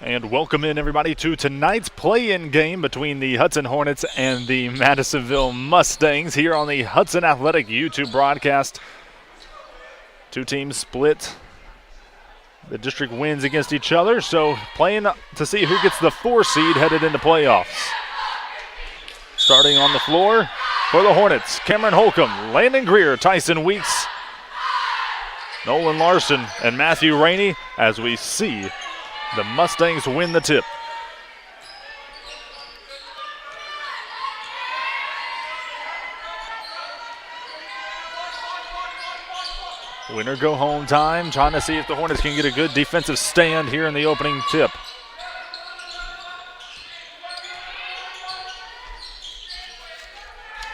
And welcome in, everybody, to tonight's play-in game between the Hudson Hornets and the Madisonville Mustangs here on the Hudson Athletic YouTube broadcast. Two teams split. The district wins against each other, so playing to see who gets the 4 seed headed into playoffs. Starting on the floor for the Hornets, Cameron Holcomb, Landon Greer, Tyson Weeks, Nolan Larson, and Matthew Rainey as we see the Mustangs win the tip. Winner go home time, trying to see if the Hornets can get a good defensive stand here in the opening tip.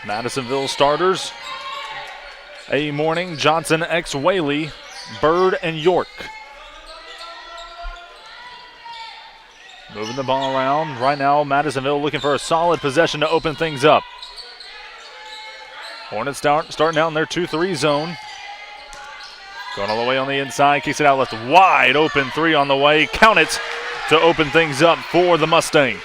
Madisonville starters: A. Morning, Johnson, X. Whaley, Bird, and York. Moving the ball around. Right now, Madisonville looking for a solid possession to open things up. Hornets starting out in their 2-3 zone. Going all the way on the inside, kicks it out left, wide open 3 on the way. Count it to open things up for the Mustangs.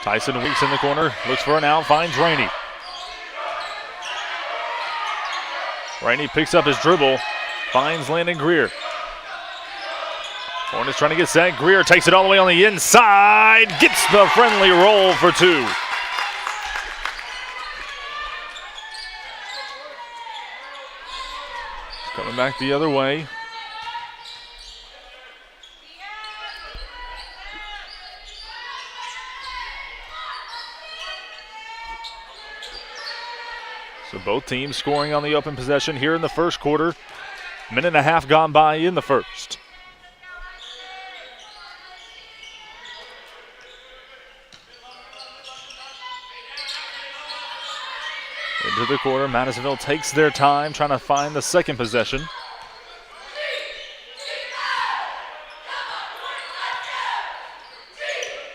Tyson Weeks in the corner, looks for an out, finds Rainey. Rainey picks up his dribble, finds Landon Greer. Hornets trying to get set. Greer takes it all the way on the inside, gets the friendly roll for 2. Coming back the other way. So both teams scoring on the open possession here in the first quarter. Minute and a half gone by in the first. Into the quarter, Madisonville takes their time trying to find the second possession.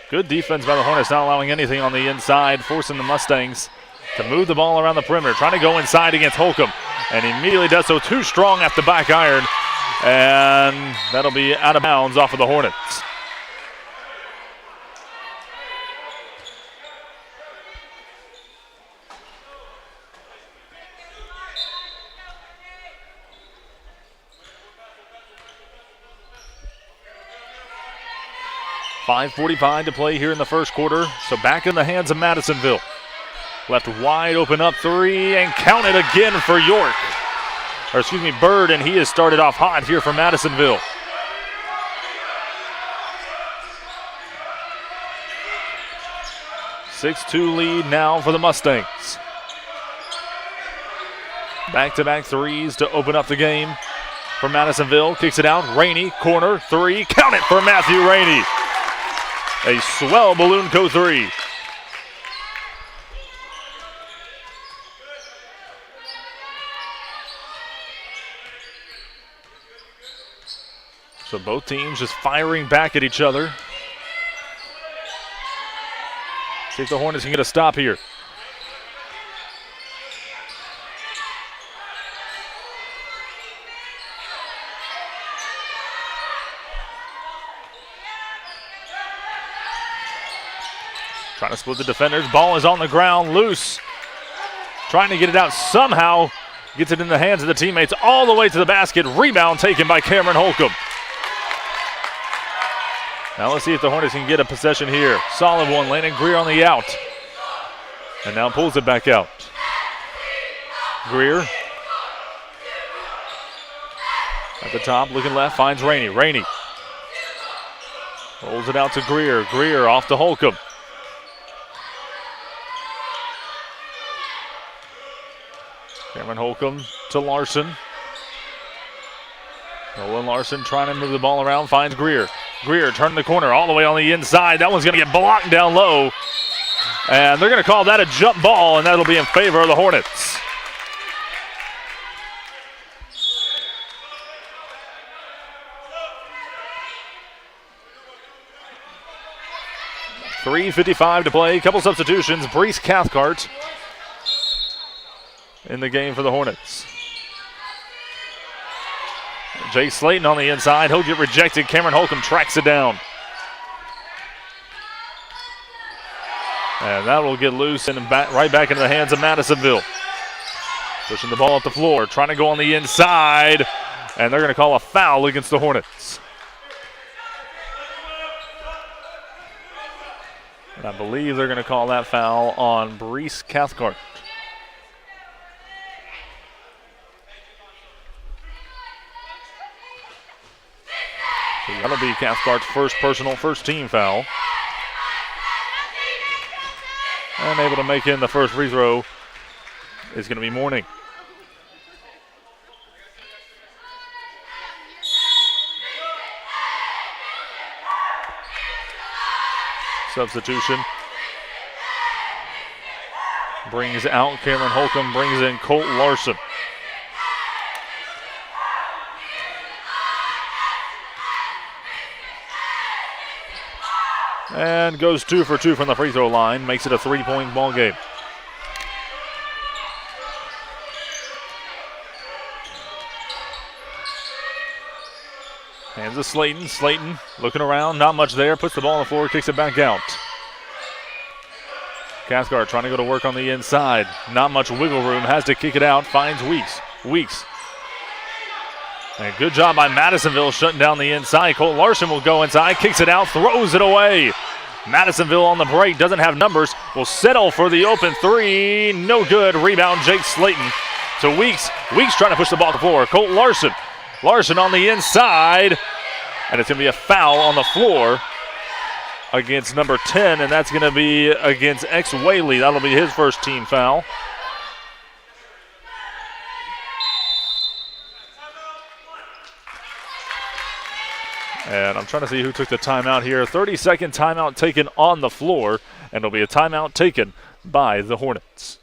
Good defense by the Hornets, not allowing anything on the inside, forcing the Mustangs to move the ball around the perimeter, trying to go inside against Holcomb, and he immediately does so too strong at the back iron, and that'll be out of bounds off of the Hornets. .5:45 to play here in the first quarter, so back in the hands of Madisonville. Left wide open up 3 and count it again for York. Or excuse me, Bird, and he has started off hot here for Madisonville. .6-2 lead now for the Mustangs. Back-to-back threes to open up the game for Madisonville. Kicks it out, Rainey, corner, 3, count it for Matthew Rainey. A swell balloon co 3. So both teams just firing back at each other. See if the Hornets can get a stop here. Trying to split the defenders. Ball is on the ground, loose. Trying to get it out somehow. Gets it in the hands of the teammates all the way to the basket. Rebound taken by Cameron Holcomb. Now let's see if the Hornets can get a possession here. Solid one, Landon Greer on the out. And now pulls it back out. Greer. At the top, looking left, finds Rainey. Rainey. Rolls it out to Greer. Greer off to Holcomb. Cameron Holcomb to Larson. Nolan Larson trying to move the ball around, finds Greer. Greer turning the corner all the way on the inside. That one's going to get blocked down low. And they're going to call that a jump ball, and that'll be in favor of the Hornets. .355 to play. Couple substitutions. Brees Cathcart in the game for the Hornets. Jake Slayton on the inside. He'll get rejected. Cameron Holcomb tracks it down. And that will get loose and right back into the hands of Madisonville. Pushing the ball up the floor, trying to go on the inside. And they're going to call a foul against the Hornets. And I believe they're going to call that foul on Brees Cathcart. So that'll be Cathcart's first team foul. And able to make in the first free throw is going to be Mourning. Substitution. Brings out Cameron Holcomb, brings in Colt Larson. And goes 2 for 2 from the free throw line, makes it a 3-point ball game. Hands to Slayton. Slayton looking around, not much there, puts the ball on the floor, kicks it back out. Cathcart trying to go to work on the inside. Not much wiggle room, has to kick it out, finds Weeks. Weeks. And good job by Madisonville shutting down the inside. Colt Larson will go inside, kicks it out, throws it away. Madisonville on the break, doesn't have numbers, will settle for the open three. No good. Rebound, Jake Slayton to Weeks. Weeks trying to push the ball to the floor. Colt Larson. Larson on the inside. And it's going to be a foul on the floor against number 10, and that's going to be against X Whaley. That'll be his first team foul. And I'm trying to see who took the timeout here. 30-second timeout taken on the floor, and it'll be a timeout taken by the Hornets.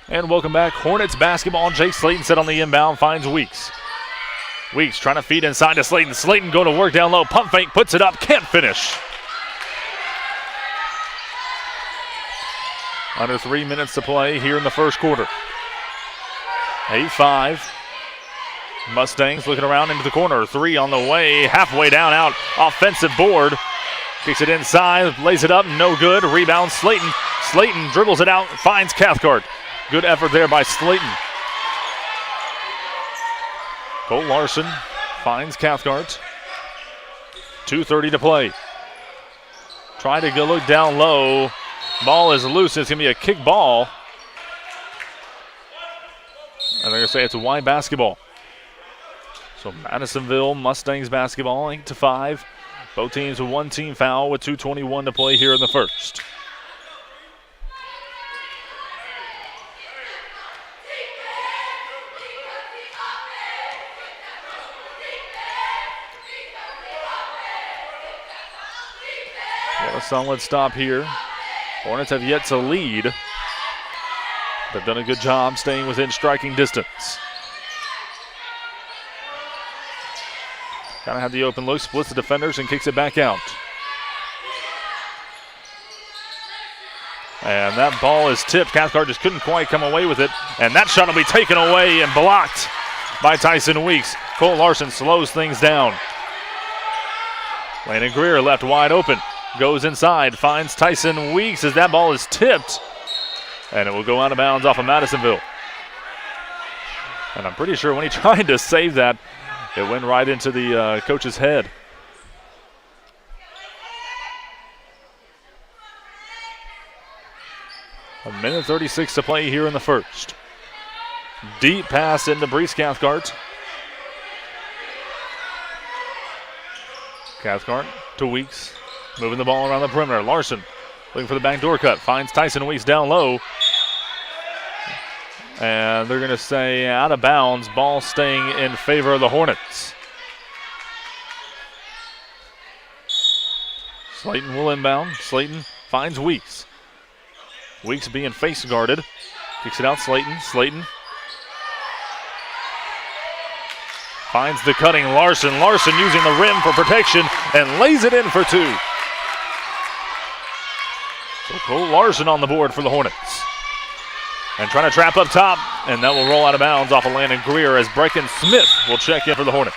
And welcome back. Hornets basketball. Jake Slayton set on the inbound, finds Weeks. Weeks trying to feed inside to Slayton. Slayton going to work down low. Pump fake, puts it up, can't finish. Under 3 minutes to play here in the first quarter. 8-5. Mustangs looking around into the corner. Three on the way, halfway down, out. Offensive board. Kicks it inside, lays it up, no good. Rebound, Slayton. Slayton dribbles it out, finds Cathcart. Good effort there by Slayton. Colt Larson finds Cathcart. 2:30 to play. Trying to go look down low. Ball is loose. It's going to be a kick ball. And they're going to say it's a wide basketball. So Madisonville Mustangs basketball, 8-5. Both teams with one team foul with 2:21 to play here in the first. A solid stop here. Hornets have yet to lead. They've done a good job staying within striking distance. Kind of had the open look, splits the defenders and kicks it back out. And that ball is tipped. Cathcart just couldn't quite come away with it. And that shot will be taken away and blocked by Tyson Weeks. Colt Larson slows things down. Landon Greer left wide open. Goes inside, finds Tyson Weeks as that ball is tipped. And it will go out of bounds off of Madisonville. And I'm pretty sure when he tried to save that, it went right into the coach's head. A minute 36 to play here in the first. Deep pass into Brees Cathcart. Cathcart to Weeks, moving the ball around the perimeter. Larson looking for the backdoor cut, finds Tyson Weeks down low. And they're going to say out of bounds, ball staying in favor of the Hornets. Slayton will inbound. Slayton finds Weeks. Weeks being face guarded. Kicks it out, Slayton. Slayton finds the cutting Larson. Larson using the rim for protection and lays it in for two. So Cole Larson on the board for the Hornets. And trying to trap up top, and that will roll out of bounds off of Landon Greer as Brecken Smith will check in for the Hornets.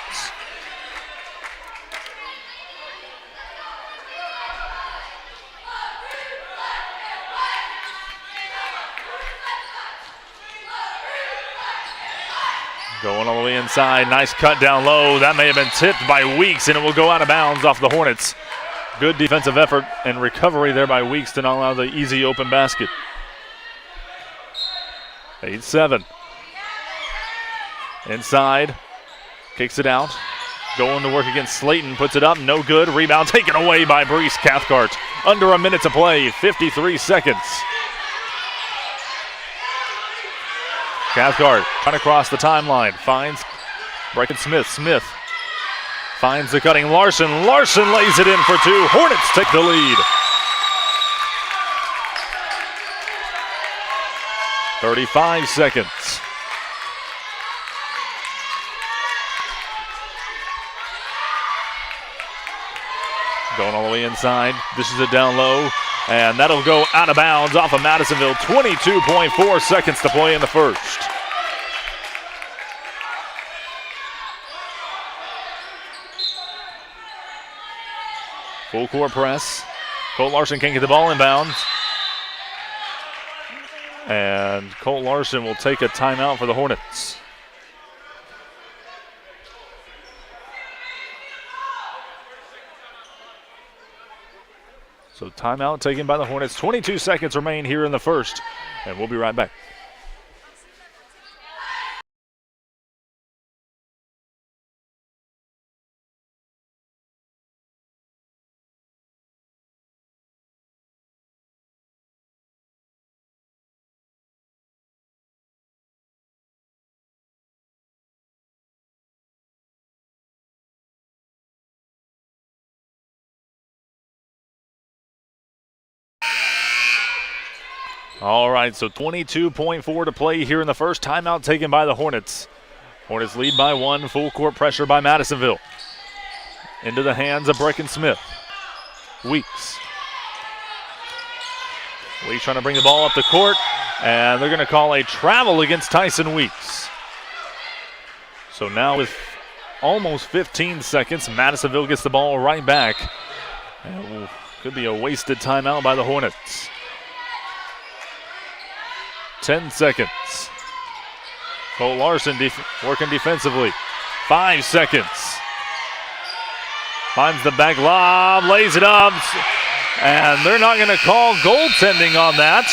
Going all the way inside, nice cut down low. That may have been tipped by Weeks, and it will go out of bounds off the Hornets. Good defensive effort and recovery there by Weeks to not allow the easy open basket. 8-7. Inside, kicks it out. Going to work against Slayton, puts it up, no good. Rebound taken away by Brees Cathcart. Under a minute to play, 53 seconds. Cathcart trying to cross the timeline, finds Brecken Smith. Smith finds the cutting Larson. Larson lays it in for two. Hornets take the lead. 35 seconds. Going all the way inside. This is it down low. And that'll go out of bounds off of Madisonville. 22.4 seconds to play in the first. Full court press. Colt Larson can't get the ball inbounds. And Colt Larson will take a timeout for the Hornets. So timeout taken by the Hornets. 22 seconds remain here in the first, and we'll be right back. All right, so 22.4 to play here in the first. Timeout taken by the Hornets. Hornets lead by one. Full court pressure by Madisonville. Into the hands of Brecken Smith. Weeks. Weeks trying to bring the ball up the court, and they're going to call a travel against Tyson Weeks. So now with almost 15 seconds, Madisonville gets the ball right back. And could be a wasted timeout by the Hornets. 10 seconds. Cole Larson working defensively. 5 seconds. Finds the back lob, lays it up, and they're not going to call goaltending on that.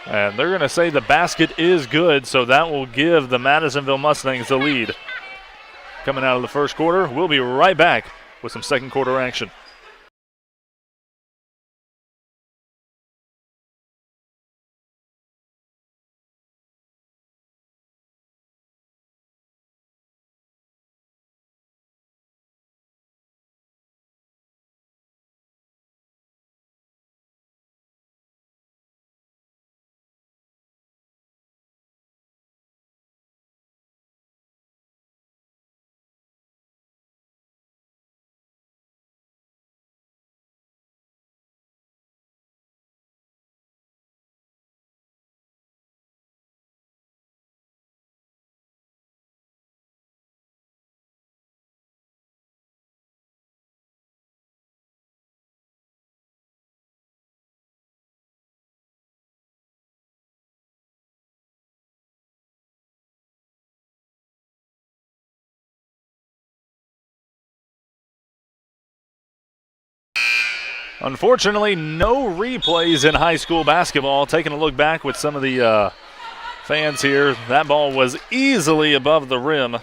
And they're going to say the basket is good, so that will give the Madisonville Mustangs the lead. Coming out of the first quarter, we'll be right back with some second quarter action. Unfortunately, no replays in high school basketball. Taking a look back with some of the fans here. That ball was easily above the rim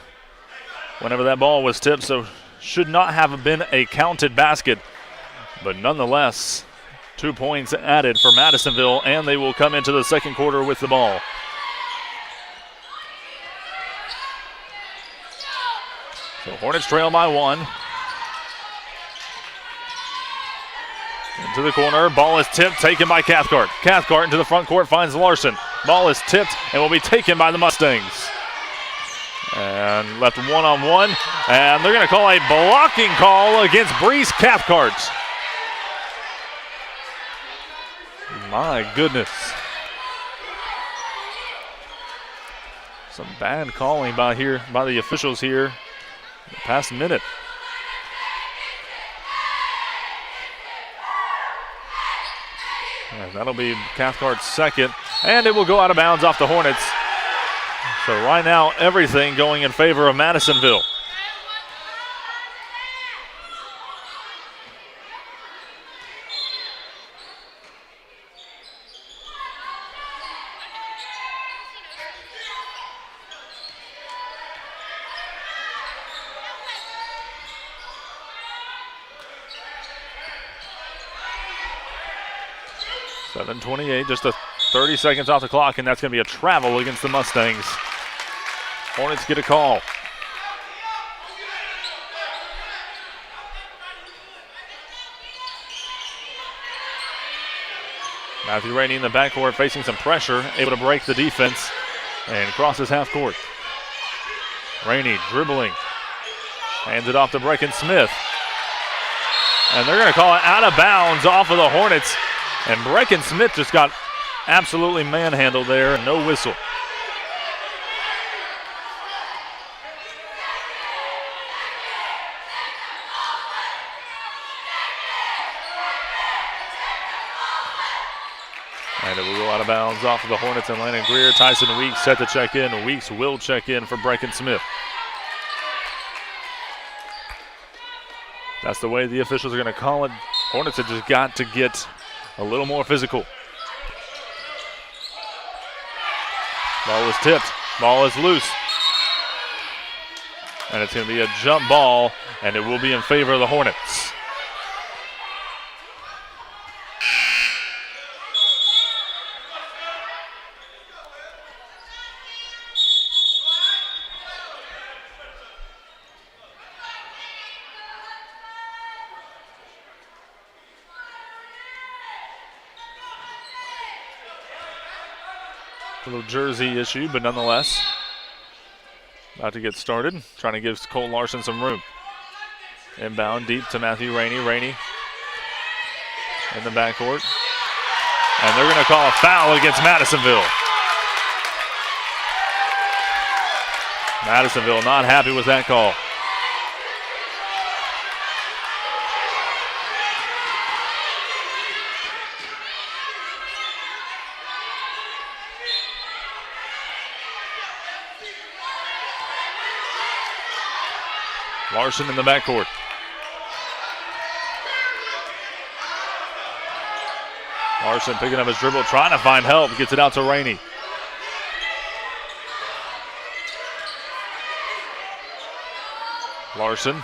whenever that ball was tipped, so should not have been a counted basket. But nonetheless, 2 points added for Madisonville, and they will come into the second quarter with the ball. So Hornets trail by 1. Into the corner, ball is tipped, taken by Cathcart. Cathcart into the front court, finds Larson. Ball is tipped and will be taken by the Mustangs. And left one-on-one, and they're going to call a blocking call against Brees Cathcart. My goodness. Some bad calling by the officials here the past minute. And that'll be Cathcart's second, and it will go out of bounds off the Hornets. So right now, everything going in favor of Madisonville. .7:28, just 30 seconds off the clock, and that's going to be a travel against the Mustangs. Hornets get a call. Matthew Rainey in the backcourt facing some pressure, able to break the defense and crosses half court. Rainey dribbling, hands it off to Brecken Smith. And they're going to call it out of bounds off of the Hornets. And Brecken Smith just got absolutely manhandled there, no whistle. And it will go out of bounds off of the Hornets and Landon Greer. Tyson Weeks set to check in. Weeks will check in for Brecken Smith. That's the way the officials are going to call it. Hornets have just got to get a little more physical. Ball is tipped. Ball is loose. And it's going to be a jump ball, and it will be in favor of the Hornets. Little jersey issue, but nonetheless, about to get started. Trying to give Cole Larson some room. Inbound deep to Matthew Rainey. Rainey in the backcourt. And they're going to call a foul against Madisonville. Madisonville not happy with that call. Larson in the backcourt. Larson picking up his dribble, trying to find help, gets it out to Rainey. Larson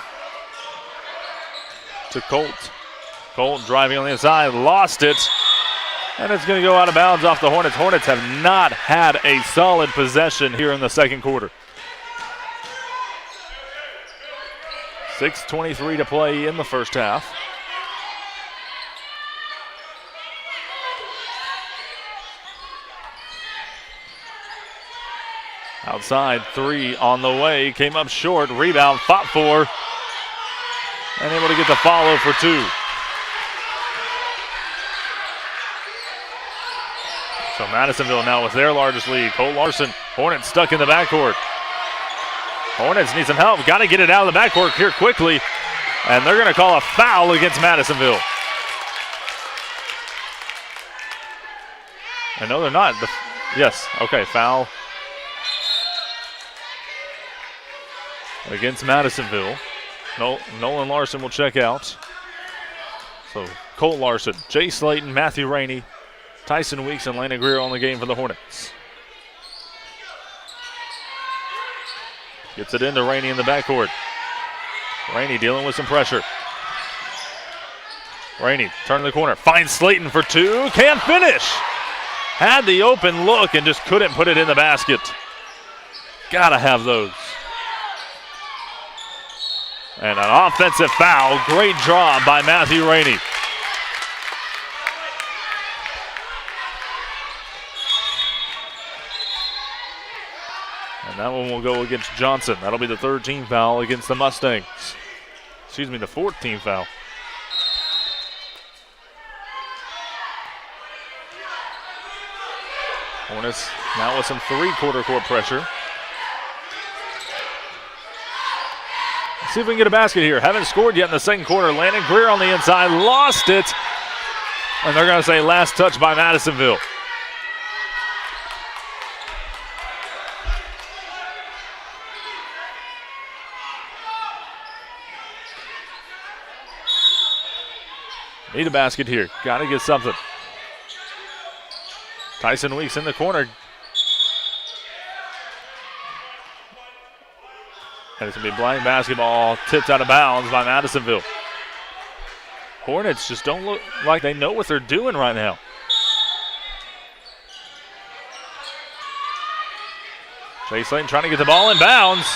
to Colt. Colt driving on the inside, lost it, and it's going to go out of bounds off the Hornets. Hornets have not had a solid possession here in the second quarter. 6:23 to play in the first half. Outside three on the way, came up short, rebound, fought for, and able to get the follow for two. So Madisonville now with their largest lead. Cole Larson, Hornets stuck in the backcourt. Hornets need some help. Got to get it out of the backcourt here quickly. And they're going to call a foul against Madisonville. And no, they're not. Yes, okay, foul against Madisonville. Nolan Larson will check out. So Colt Larson, Jay Slayton, Matthew Rainey, Tyson Weeks, and Landon Greer on the game for the Hornets. Gets it into Rainey in the backcourt. Rainey dealing with some pressure. Rainey turning the corner. Finds Slayton for two. Can't finish. Had the open look and just couldn't put it in the basket. Gotta have those. And an offensive foul. Great job by Matthew Rainey. And that one will go against Johnson. That'll be the third team foul against the Mustangs. Excuse me, the fourth team foul. Hornets now with some three-quarter court pressure. Let's see if we can get a basket here. Haven't scored yet in the second quarter. Landon Greer on the inside, lost it. And they're going to say last touch by Madisonville. Need a basket here. Got to get something. Tyson Weeks in the corner. And it's going to be blank basketball tipped out of bounds by Madisonville. Hornets just don't look like they know what they're doing right now. Jay Slayton trying to get the ball in bounds.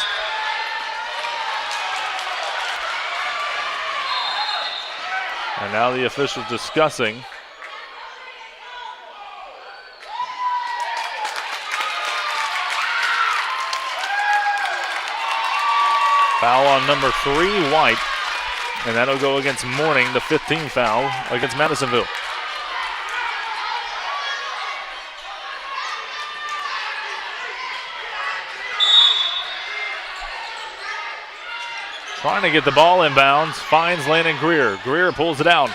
And now the officials discussing. Foul on number 3, White. And that'll go against Morning, the 15th foul against Madisonville. Trying to get the ball in bounds, finds Landon Greer. Greer pulls it out.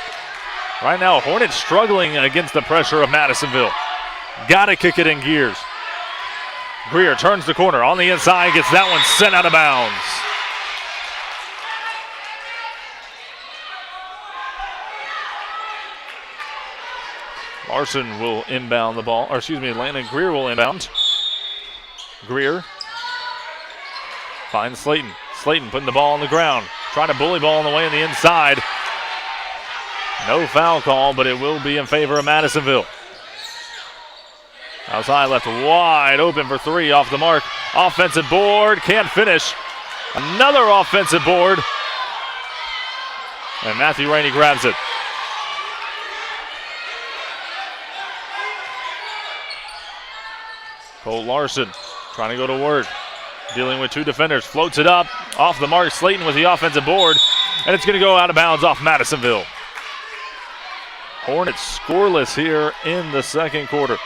Right now, Hornets struggling against the pressure of Madisonville. Got to kick it in gears. Greer turns the corner on the inside, gets that one sent out of bounds. Larson will inbound the ball, or excuse me, Landon Greer will inbound. Greer finds Slayton. Slayton putting the ball on the ground, trying to bully ball on the way on the inside. No foul call, but it will be in favor of Madisonville. Outside left wide open for three off the mark. Offensive board, can't finish. Another offensive board. And Matthew Rainey grabs it. Cole Larson trying to go to work. Dealing with two defenders. Floats it up. Off the mark. Slayton with the offensive board. And it's going to go out of bounds off Madisonville. Hornets scoreless here in the second quarter.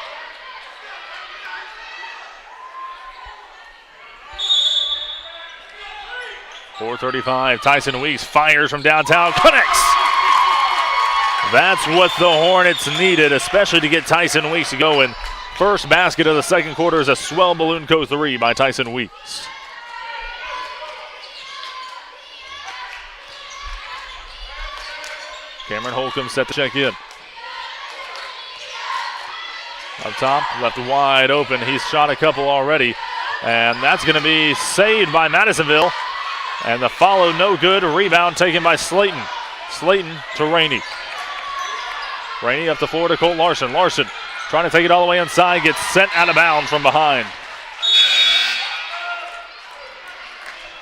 .435. Tyson Weeks fires from downtown. Connects. That's what the Hornets needed, especially to get Tyson Weeks going. First basket of the second quarter is a swell balloon co 3 by Tyson Weeks. Cameron Holcomb set to check in. Up top, left wide open. He's shot a couple already. And that's going to be saved by Madisonville. And the follow no good. Rebound taken by Slayton. Slayton to Rainey. Rainey up the floor to Colt Larson. Larson trying to take it all the way inside. Gets sent out of bounds from behind.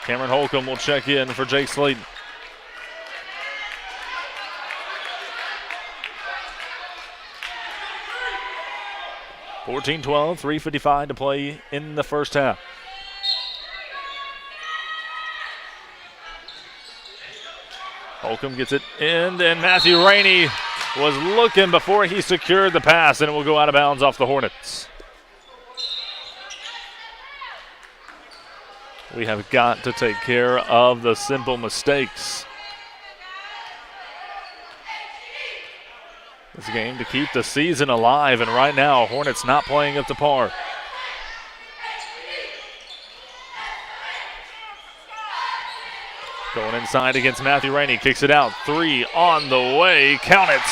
Cameron Holcomb will check in for Jake Slayton. .14-12, 3:55 to play in the first half. Holcomb gets it in, and Matthew Rainey was looking before he secured the pass, and it will go out of bounds off the Hornets. We have got to take care of the simple mistakes. This game to keep the season alive, and right now, Hornets not playing up to par. Going inside against Matthew Rainey, kicks it out. Three on the way, count it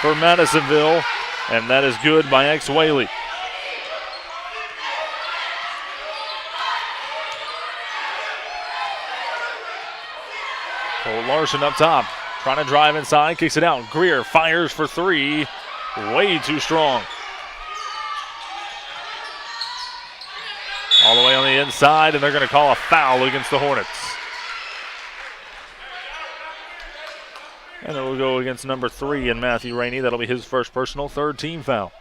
for Madisonville, and that is good by X. Whaley. Larson up top, trying to drive inside, kicks it out. Greer fires for three, way too strong. All the way on the inside, and they're going to call a foul against the Hornets. And it will go against number 3 in Matthew Rainey. That'll be his first personal, third team foul.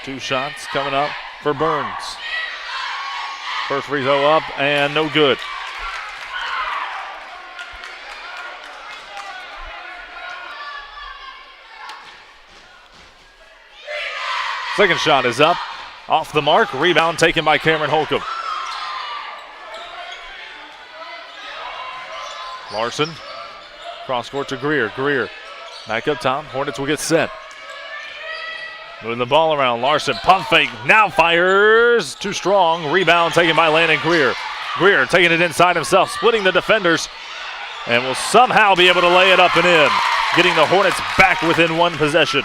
Two shots coming up for Burns. First free throw up and no good. Second shot is up, off the mark, rebound taken by Cameron Holcomb. Larson, cross court to Greer. Greer, back up top. Hornets will get set. Moving the ball around. Larson, pump fake, now fires. Too strong. Rebound taken by Landon Greer. Greer taking it inside himself, splitting the defenders, and will somehow be able to lay it up and in, getting the Hornets back within one possession.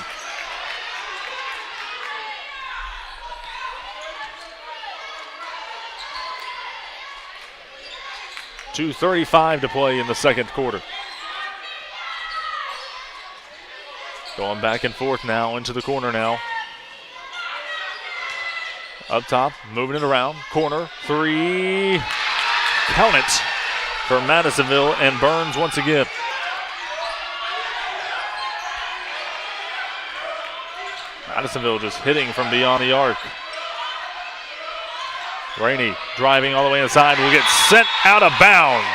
.235 to play in the second quarter. Going back and forth now into the corner now. Up top, moving it around. Corner, three. Count it for Madisonville, and Burns once again. Madisonville just hitting from beyond the arc. Rainey driving all the way inside, will get sent out of bounds.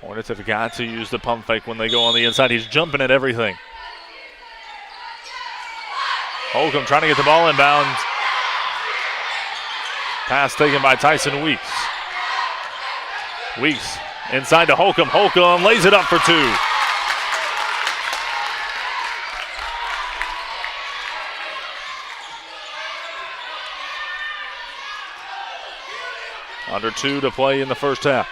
Hornets have got to use the pump fake when they go on the inside. He's jumping at everything. Holcomb trying to get the ball inbounds. Pass taken by Tyson Weeks. Weeks inside to Holcomb. Holcomb lays it up for two. Under 2 to play in the first half.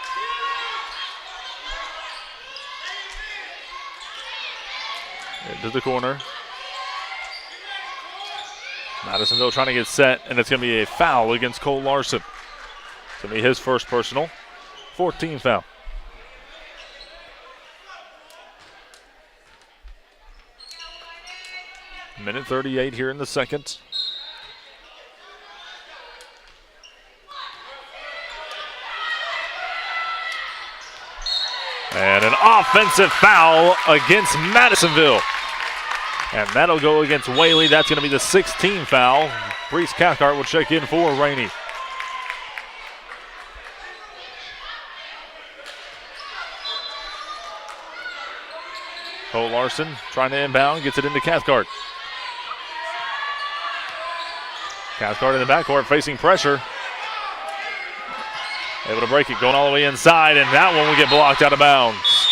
Into the corner. Madisonville trying to get set, and it's going to be a foul against Cole Larson. It's going to be his first personal. 14th foul. Minute 38 here in the second. And an offensive foul against Madisonville. And that'll go against Whaley. That's going to be the 16th foul. Brees Cathcart will check in for Rainey. Cole Larson trying to inbound, gets it into Cathcart. Cathcart in the backcourt facing pressure. Able to break it, going all the way inside, and that one will get blocked out of bounds.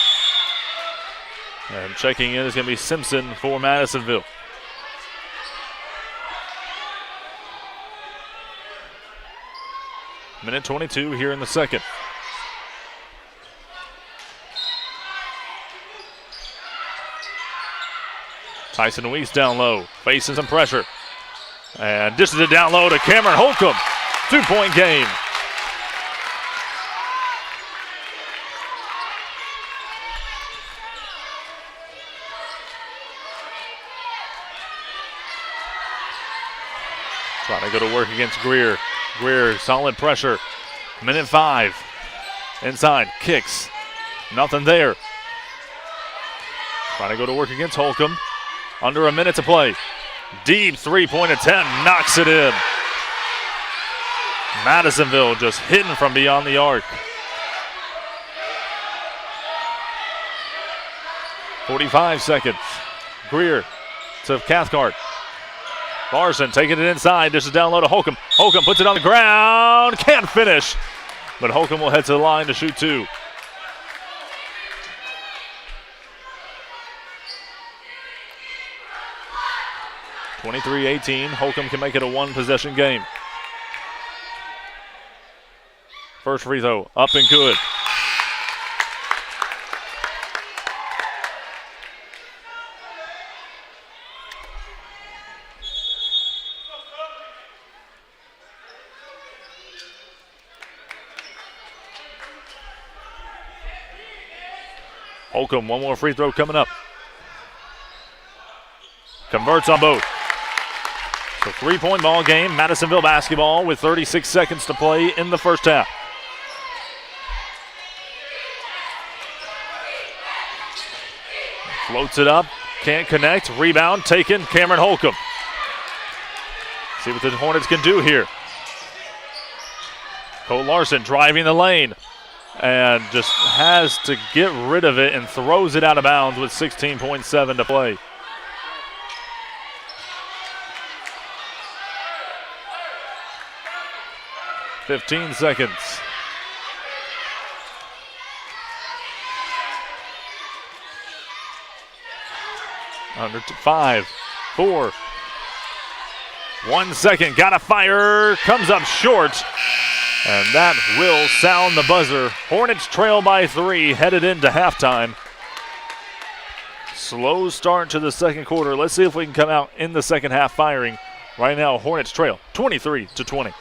And checking in is going to be Simpson for Madisonville. Minute 22 here in the second. Tyson Weeks down low, facing some pressure. And dishes it down low to Cameron Holcomb. 2-point game. Trying to go to work against Greer. Greer, solid pressure. Minute 5. Inside, kicks. Nothing there. Trying to go to work against Holcomb. Under a minute to play. Deep three-point attempt, knocks it in. Madisonville just hitting from beyond the arc. 45 seconds. Greer to Cathcart. Larson taking it inside. This is down low to Holcomb. Holcomb puts it on the ground. Can't finish. But Holcomb will head to the line to shoot two. (23-18). Holcomb can make it a one-possession game. First free throw up and good. Holcomb, one more free throw coming up. Converts on both. So 3-point ball game, Madisonville basketball with 36 seconds to play in the first half. Floats it up, can't connect, rebound taken, Cameron Holcomb. See what the Hornets can do here. Cole Larson driving the lane and just has to get rid of it and throws it out of bounds with 16.7 to play. "15 seconds. Under 5, 4, 1 second. Got a fire. Comes up short. And that will sound the buzzer. Hornets trail by 3, headed into halftime. Slow start to the second quarter. Let's see if we can come out in the second half firing. Right now, Hornets trail 23-20.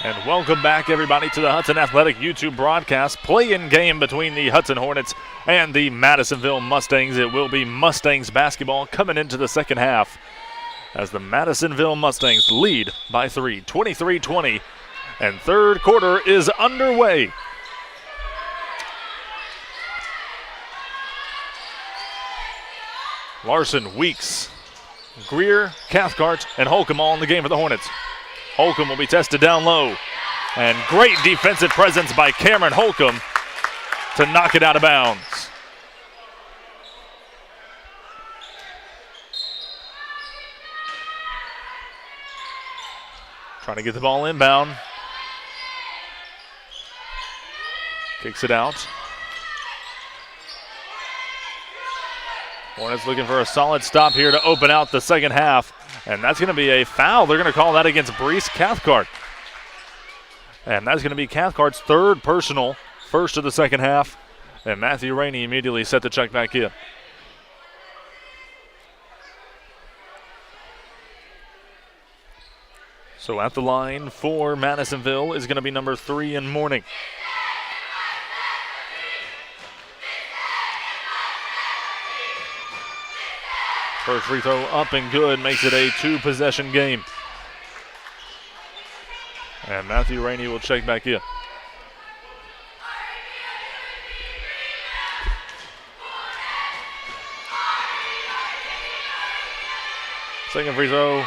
And welcome back, everybody, to the Hudson Athletic YouTube broadcast. Play-in game between the Hudson Hornets and the Madisonville Mustangs. It will be Mustangs basketball coming into the second half as the Madisonville Mustangs lead by 3, 23-20. And third quarter is underway. Larson, Weeks, Greer, Cathcart, and Holcomb all in the game for the Hornets. Holcomb will be tested down low. And great defensive presence by Cameron Holcomb to knock it out of bounds. Trying to get the ball inbound. Kicks it out. Hornets looking for a solid stop here to open out the second half. And that's going to be a foul. They're going to call that against Brees Cathcart. And that's going to be Cathcart's third personal, first of the second half. And Matthew Rainey immediately set the check back in. So at the line for Madisonville is going to be number 3 in Morning. First free throw up and good, makes it a 2-possession game. And Matthew Rainey will check back in. Second free throw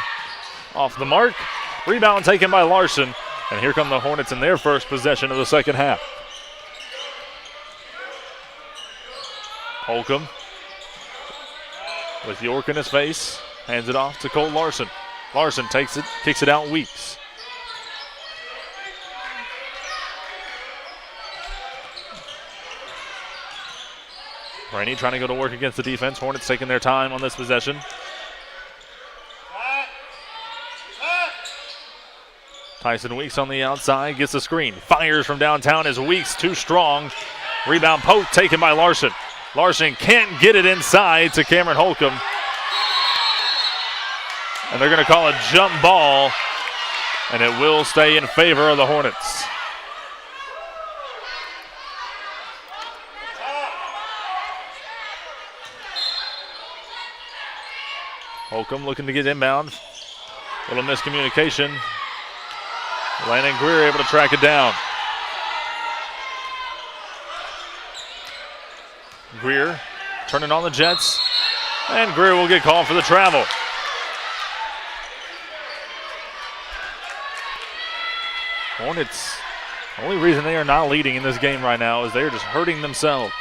off the mark. Rebound taken by Larson. And here come the Hornets in their first possession of the second half. Holcomb with York in his face, hands it off to Cole Larson. Larson takes it, kicks it out Weeks. Rainey trying to go to work against the defense. Hornets taking their time on this possession. Tyson Weeks on the outside, gets the screen. Fires from downtown as Weeks too strong. Rebound poke taken by Larson. Larson can't get it inside to Cameron Holcomb. And they're going to call a jump ball, and it will stay in favor of the Hornets. Holcomb looking to get inbound. Little miscommunication. Landon Greer able to track it down. Greer turning on the Jets, and Greer will get called for the travel. Hornets, the only reason they are not leading in this game right now is they are just hurting themselves.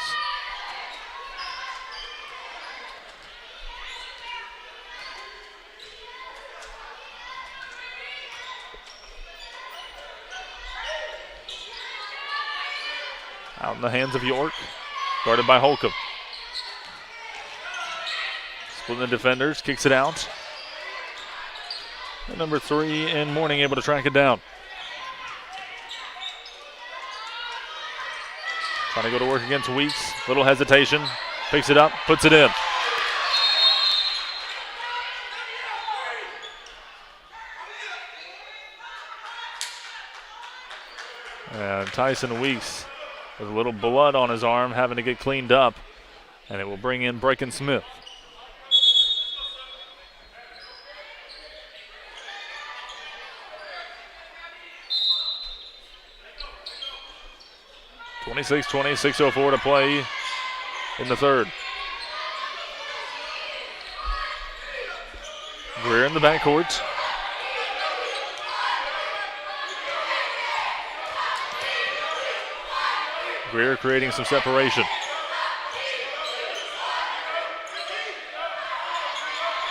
Out in the hands of York. Guarded by Holcomb. Splitting the defenders, kicks it out. And number 3 in Morning able to track it down. Trying to go to work against Weeks. Little hesitation. Picks it up, puts it in. And Tyson Weeks with a little blood on his arm, having to get cleaned up. And it will bring in Bracken Smith. (26-20), 6:04 to play in the third. Greer in the backcourt. Greer creating some separation.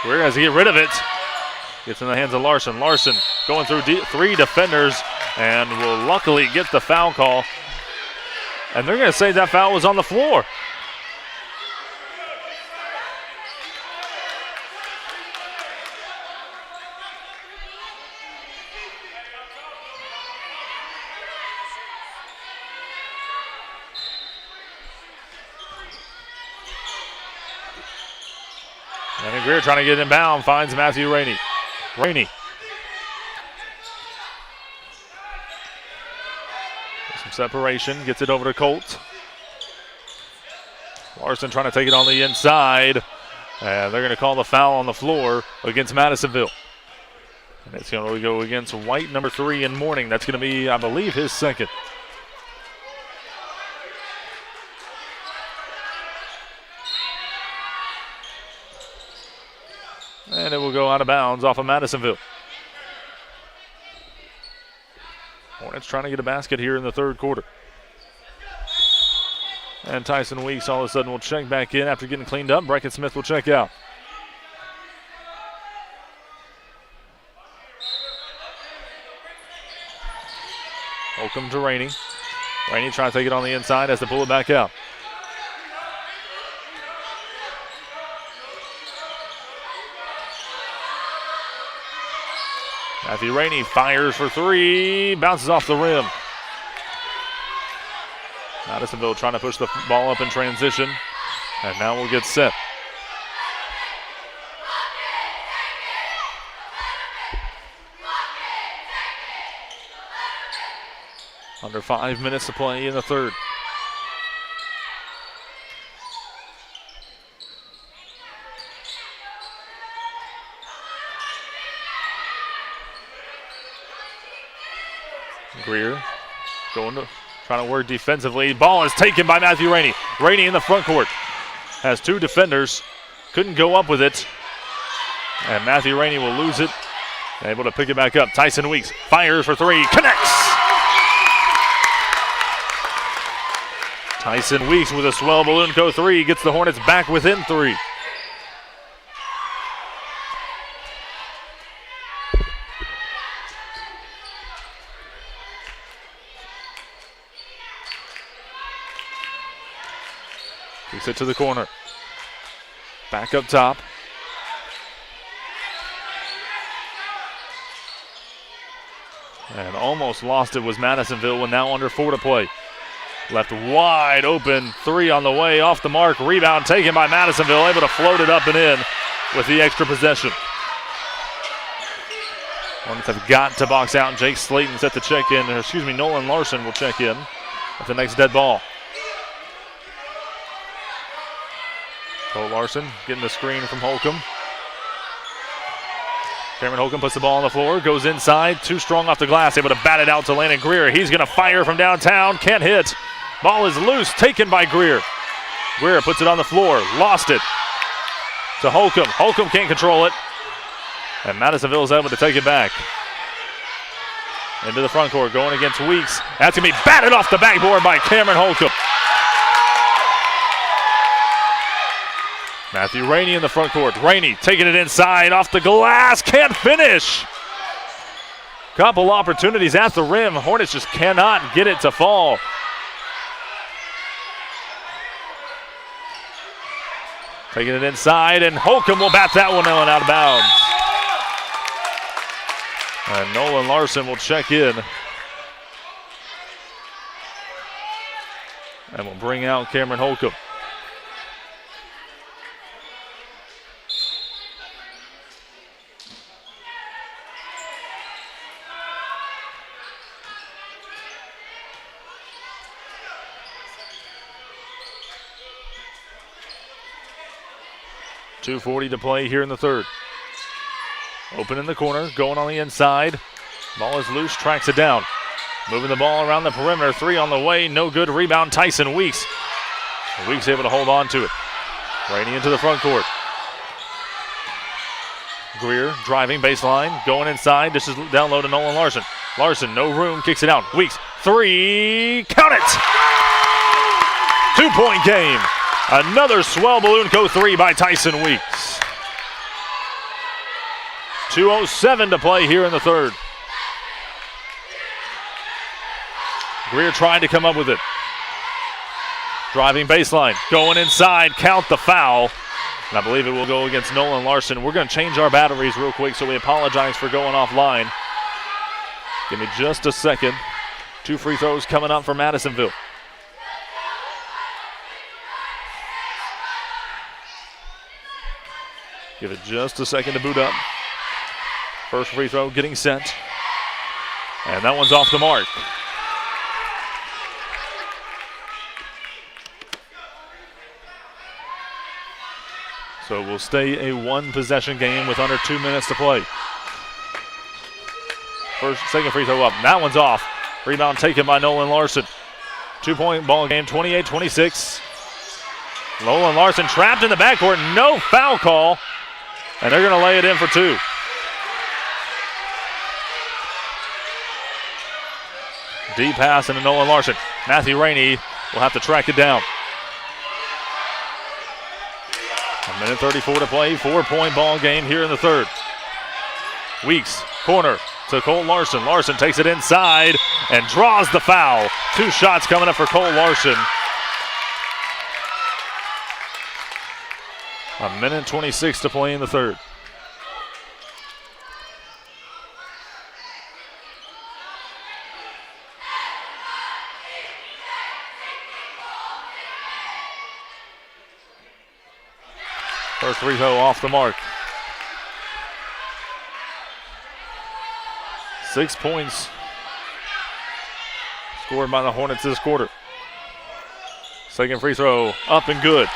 Greer has to get rid of it. Gets in the hands of Larson. Larson going through 3 defenders and will luckily get the foul call. And they're going to say that foul was on the floor. And Greer trying to get inbound, finds Matthew Rainey. Rainey Separation, gets it over to Colt. Larson trying to take it on the inside. And they're going to call the foul on the floor against Madisonville. And it's going to go against White, number 3 in Mourning. That's going to be, I believe, his second. And it will go out of bounds off of Madisonville. Hornets trying to get a basket here in the third quarter. And Tyson Weeks all of a sudden will check back in after getting cleaned up. Bracken Smith will check out. Holcomb to Rainey. Rainey trying to take it on the inside, has to pull it back out. Matthew Rainey fires for 3, bounces off the rim. Madisonville trying to push the ball up in transition, and now we'll get set. Under 5 minutes to play in the third. Greer trying to work defensively. Ball is taken by Matthew Rainey. Rainey in the front court. Has 2 defenders. Couldn't go up with it. And Matthew Rainey will lose it. Able to pick it back up. Tyson Weeks fires for 3. Connects! Tyson Weeks with a swell balloon go 3. Gets the Hornets back within 3. Kicks it to the corner. Back up top. And almost lost it was Madisonville with now under 4 to play. Left wide open, 3 on the way, off the mark. Rebound taken by Madisonville, able to float it up and in with the extra possession. Hornets have got to box out. Jake Slayton set to check in. Nolan Larson will check in at the next dead ball. Cole Larson getting the screen from Holcomb. Cameron Holcomb puts the ball on the floor, goes inside, too strong off the glass, able to bat it out to Landon Greer. He's going to fire from downtown, can't hit. Ball is loose, taken by Greer. Greer puts it on the floor, lost it to Holcomb. Holcomb can't control it. And Madisonville is able to take it back. Into the front court, going against Weeks. That's going to be batted off the backboard by Cameron Holcomb. Matthew Rainey in the front court. Rainey taking it inside, off the glass, can't finish. Couple opportunities at the rim. Hornets just cannot get it to fall. Taking it inside, and Holcomb will bat that one out of bounds. And Nolan Larson will check in. And will bring out Cameron Holcomb. .240 to play here in the third. Open in the corner, going on the inside. Ball is loose, tracks it down. Moving the ball around the perimeter, 3 on the way, no good. Rebound, Tyson Weeks. Weeks able to hold on to it. Rainey into the front court. Greer driving baseline, going inside. This is down low to Nolan Larson. Larson, no room, kicks it out. Weeks, 3, count it! 2-point game. Another swell balloon go 3 by Tyson Weeks. 2:07 to play here in the third. Greer trying to come up with it. Driving baseline, going inside, count the foul. And I believe it will go against Nolan Larson. We're going to change our batteries real quick, so we apologize for going offline. Give me just a second. 2 free throws coming up for Madisonville. Give it just a second to boot up. First free throw getting sent. And that one's off the mark. So we'll stay a one-possession game with under 2 minutes to play. Second free throw up. That one's off. Rebound taken by Nolan Larson. 2-point ball game, 28-26. Nolan Larson trapped in the backcourt. No foul call. And they're going to lay it in for two. Deep pass into Nolan Larson. Matthew Rainey will have to track it down. 1:34 to play. 4-point ball game here in the third. Weeks, corner to Cole Larson. Larson takes it inside and draws the foul. 2 shots coming up for Cole Larson. 1:26 to play in the third. First free throw off the mark. 6 points scored by the Hornets this quarter. Second free throw up and good.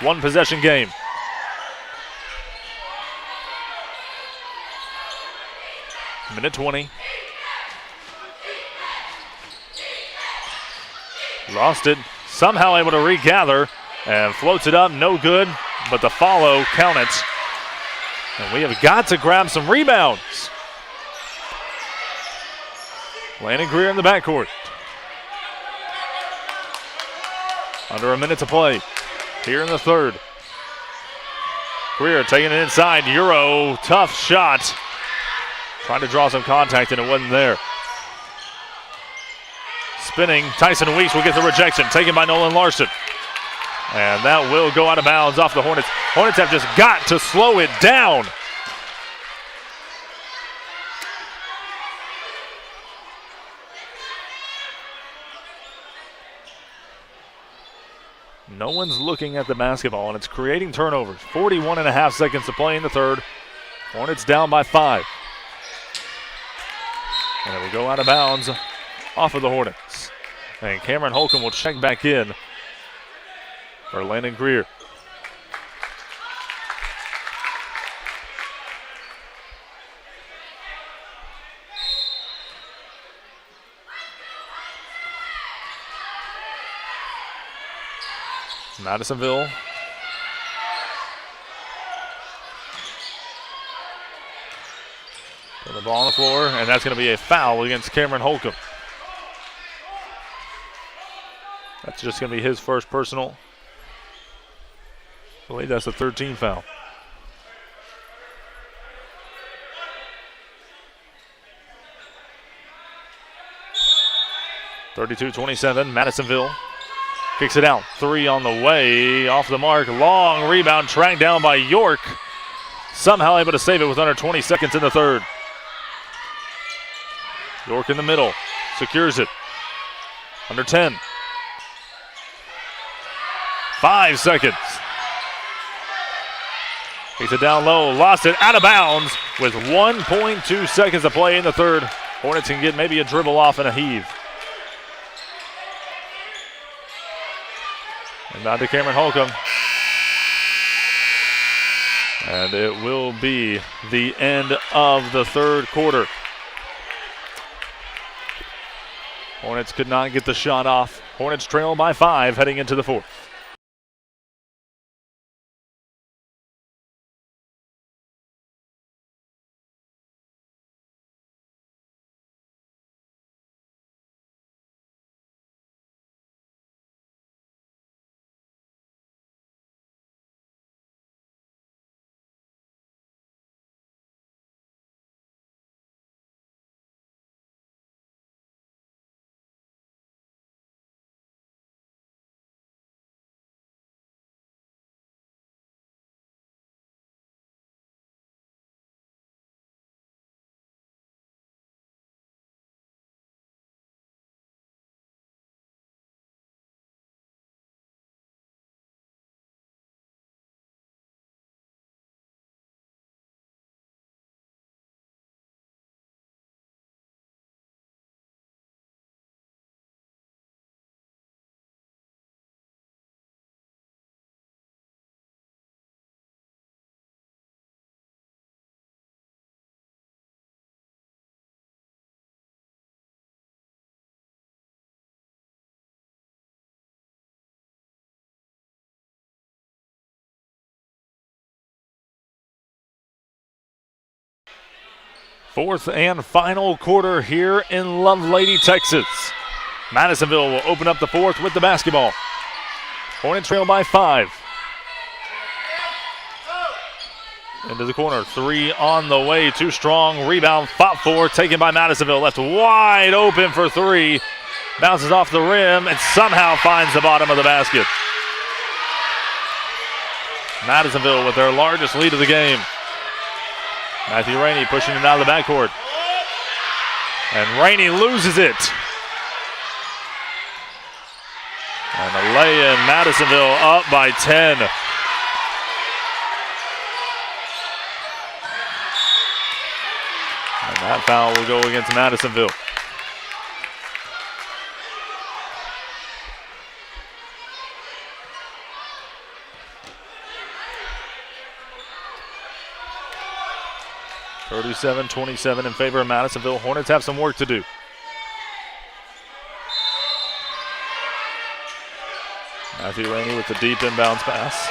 One possession game. Minute 20. Lost it. Somehow able to regather and floats it up. No good, but the follow counted. And we have got to grab some rebounds. Landon Greer in the backcourt. Under a minute to play here in the third. Greer taking it inside. Euro, tough shot. Trying to draw some contact and it wasn't there. Spinning, Tyson Weeks will get the rejection. Taken by Nolan Larson. And that will go out of bounds off the Hornets. Hornets have just got to slow it down. No one's looking at the basketball, and it's creating turnovers. 41.5 seconds to play in the third. Hornets down by 5. And it will go out of bounds off of the Hornets. And Cameron Holcomb will check back in for Landon Greer. Madisonville. Put the ball on the floor, and that's going to be a foul against Cameron Holcomb. That's just going to be his first personal. I believe that's a 13 foul. (32-27), Madisonville kicks it out. 3 on the way, off the mark. Long rebound, tracked down by York. Somehow able to save it with under 20 seconds in the third. York in the middle, secures it. Under 10. 5 seconds. Takes it down low, lost it, out of bounds with 1.2 seconds to play in the third. Hornets can get maybe a dribble off and a heave. And now to Cameron Holcomb. And it will be the end of the third quarter. Hornets could not get the shot off. Hornets trail by 5 heading into the fourth. Fourth and final quarter here in Lovelady, Texas. Madisonville will open up the fourth with the basketball. Hornets trail by 5. Into the corner, 3 on the way, too strong. Rebound, fought for, taken by Madisonville. Left wide open for 3. Bounces off the rim and somehow finds the bottom of the basket. Madisonville with their largest lead of the game. Matthew Rainey pushing it out of the backcourt. And Rainey loses it. And the lay-in, Madisonville up by 10. And that foul will go against Madisonville. (37-27) in favor of Madisonville. Hornets have some work to do. Matthew Rainey with the deep inbounds pass.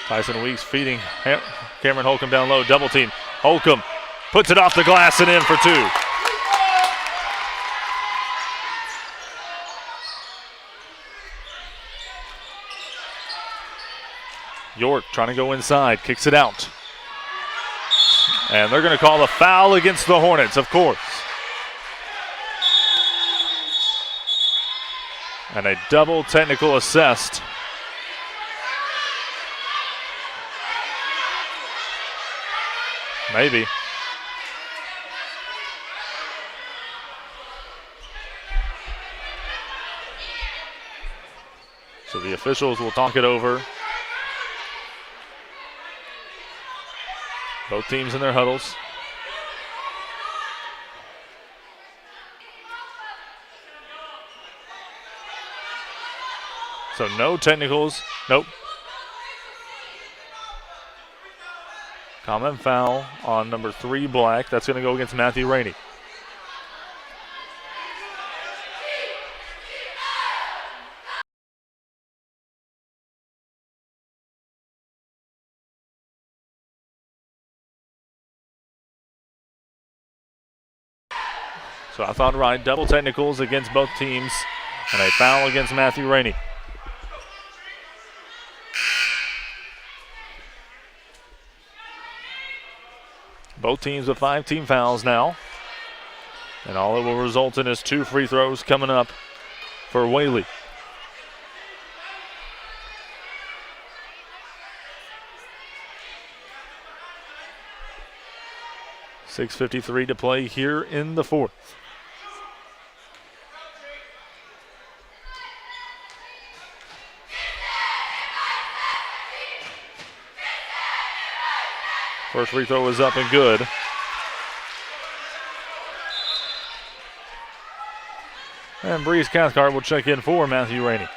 Tyson Weeks feeding Cameron Holcomb down low, double team. Holcomb puts it off the glass and in for 2. York trying to go inside, kicks it out. And they're going to call a foul against the Hornets, of course. And a double technical assessed. Maybe. So the officials will talk it over. Both teams in their huddles. So no technicals. Nope. Common foul on number 3, Black. That's going to go against Matthew Rainey. So I thought right, double technicals against both teams and a foul against Matthew Rainey. Both teams with 5 team fouls now. And all it will result in is 2 free throws coming up for Whaley. .6:53 to play here in the fourth. First free throw is up and good. And Breeze Cathcart will check in for Matthew Rainey.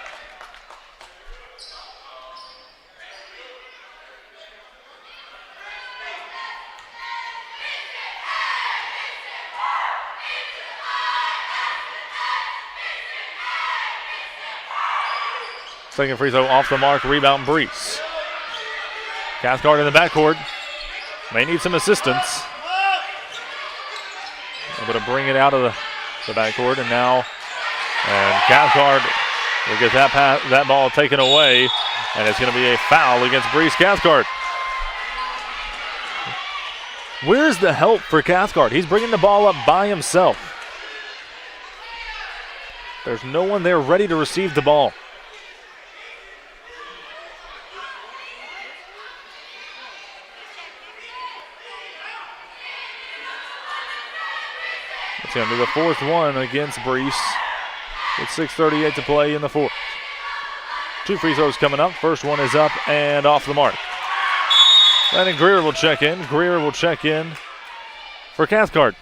Second free throw off the mark, rebound Breeze. Cathcart in the backcourt. May need some assistance. Able to bring it out of the backcourt, and now Cathcart will get that ball taken away, and it's going to be a foul against Breeze Cathcart. Where's the help for Cathcart? He's bringing the ball up by himself. There's no one there ready to receive the ball. It's going to be the fourth one against Breeze with 6:38 to play in the fourth. 2 free throws coming up. First one is up and off the mark. Landon Greer will check in. Greer will check in for Cathcart,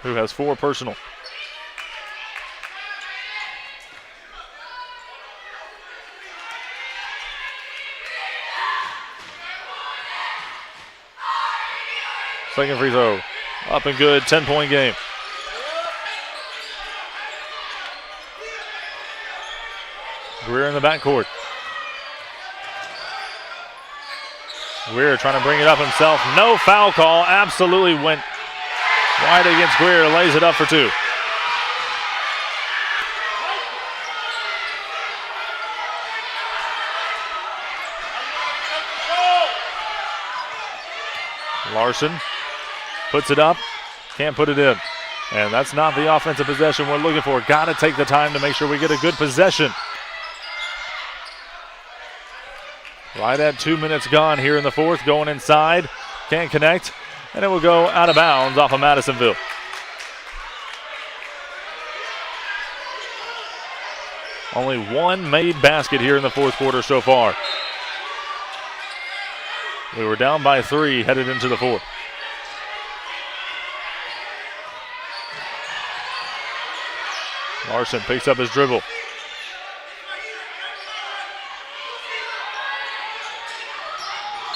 who has 4 personal. Second free throw. Up and good, 10-point game. Greer in the backcourt. Greer trying to bring it up himself. No foul call. Absolutely went wide against Greer. Lays it up for two. Larson puts it up. Can't put it in. And that's not the offensive possession we're looking for. Got to take the time to make sure we get a good possession. Right at 2 minutes gone here in the fourth. Going inside. Can't connect. And it will go out of bounds off of Madisonville. Only one made basket here in the fourth quarter so far. We were down by 3 headed into the fourth. Larson picks up his dribble.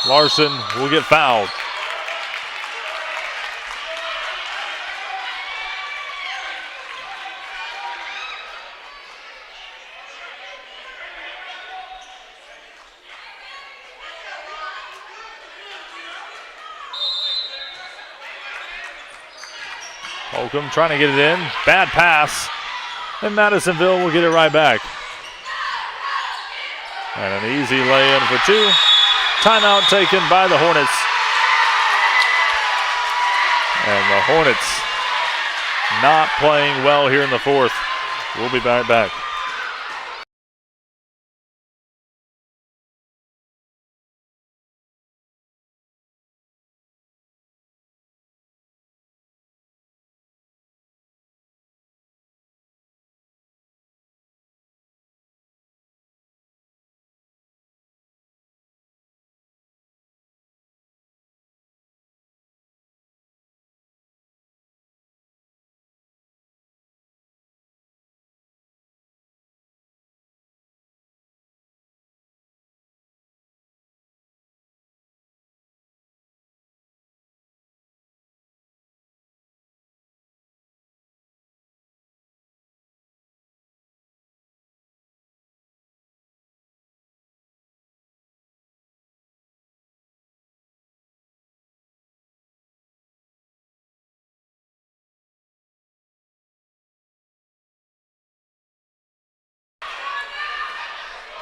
Larson will get fouled. Holcomb trying to get it in. Bad pass. And Madisonville will get it right back. And an easy lay-in for two. Timeout taken by the Hornets. And the Hornets not playing well here in the fourth. We'll be right back.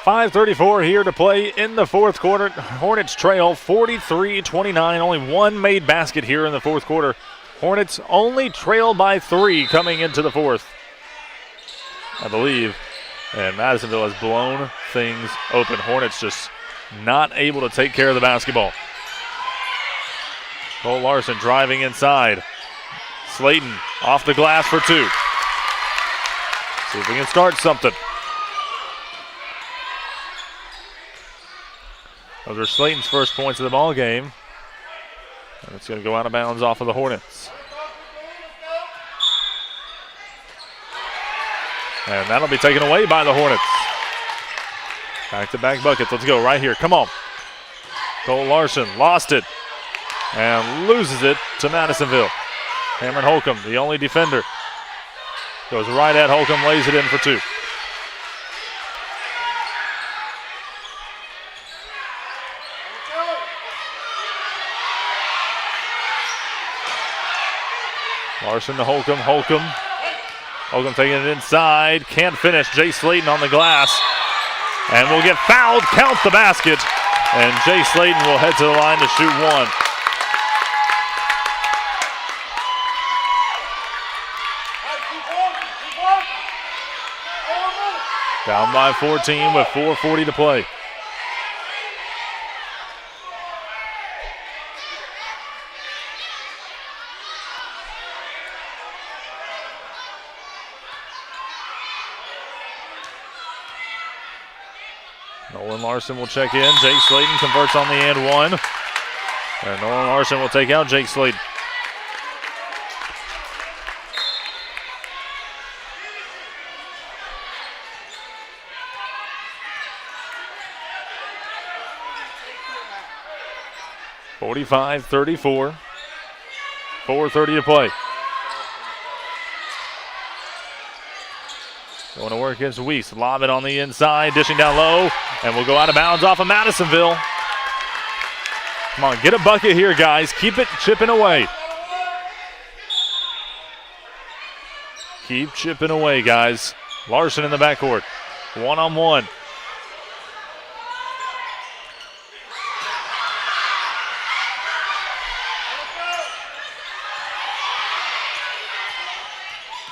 .5:34 here to play in the fourth quarter. Hornets trail 43-29. Only one made basket here in the fourth quarter. Hornets only trail by 3 coming into the fourth, I believe. And Madisonville has blown things open. Hornets just not able to take care of the basketball. Cole Larson driving inside. Slayton off the glass for 2. See if we can start something. Those are Slayton's first points of the ball game. And it's going to go out of bounds off of the Hornets. And that'll be taken away by the Hornets. Back-to-back buckets. Let's go right here. Come on. Cole Larson lost it and loses it to Madisonville. Cameron Holcomb, the only defender, goes right at Holcomb, lays it in for 2. Larson to Holcomb. Holcomb taking it inside. Can't finish. Jay Slayton on the glass. And will get fouled. Count the basket. And Jay Slayton will head to the line to shoot 1. Down by 14 with 4:40 to play. Nolan Larson will check in. Jake Slayton converts on the and 1. And Nolan Larson will take out Jake Slayton. .45-34. 4:30 to play. Going Going to work against Weiss. Lob it on the inside, dishing down low, and will go out of bounds off of Madisonville. Come on, get a bucket here, guys. Keep it chipping away. Keep chipping away, guys. Larson in the backcourt. One-on-one.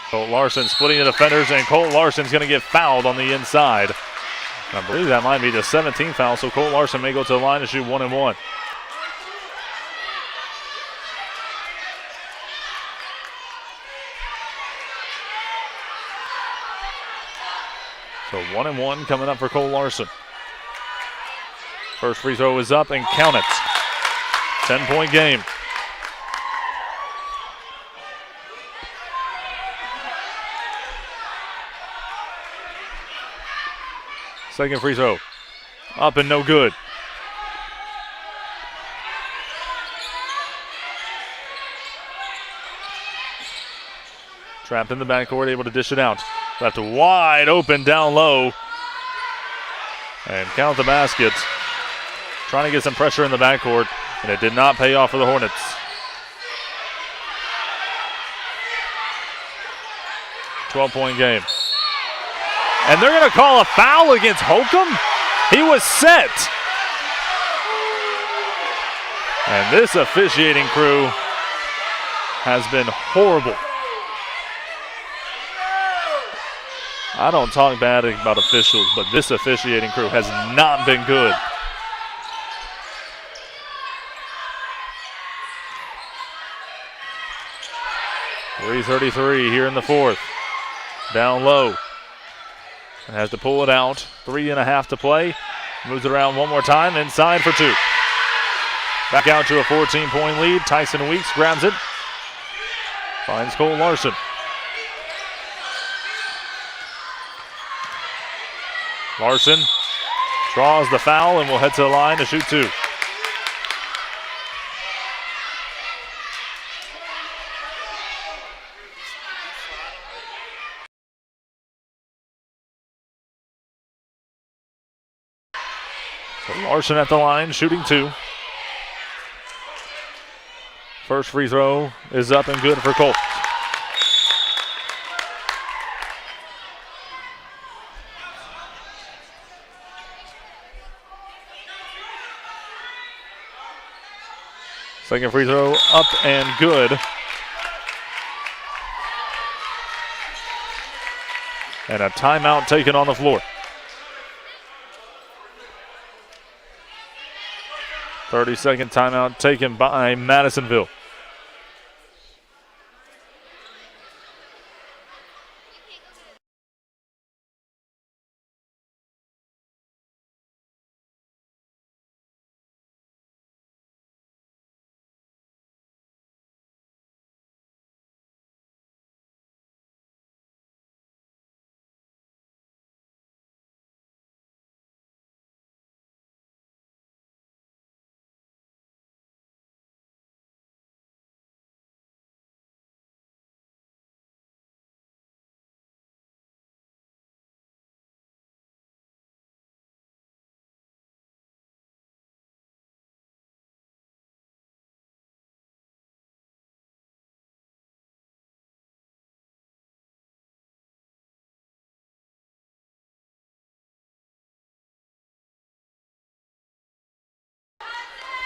Colt Larson splitting the defenders, and Colt Larson's going to get fouled on the inside. I believe that might be the 17th foul, so Colt Larson may go to the line to shoot 1-and-1. So 1-and-1 coming up for Colt Larson. First free throw is up, and count it. 10-point game. Second free throw. Up and no good. Trapped in the backcourt, able to dish it out. Left wide open down low. And count the basket. Trying to get some pressure in the backcourt, and it did not pay off for the Hornets. .12-point game. And they're going to call a foul against Holcomb. He was set. And this officiating crew has been horrible. I don't talk bad about officials, but this officiating crew has not been good. .333 here in the fourth. Down low. And has to pull it out. 3.5 to play. Moves it around one more time. Inside for two. Back out to a 14-point lead. Tyson Weeks grabs it. Finds Colt Larson. Larson draws the foul and will head to the line to shoot two. So Larson at the line, shooting two. First free throw is up and good for Colt. Second free throw up and good. And a timeout taken on the floor. 30-second timeout taken by Madisonville.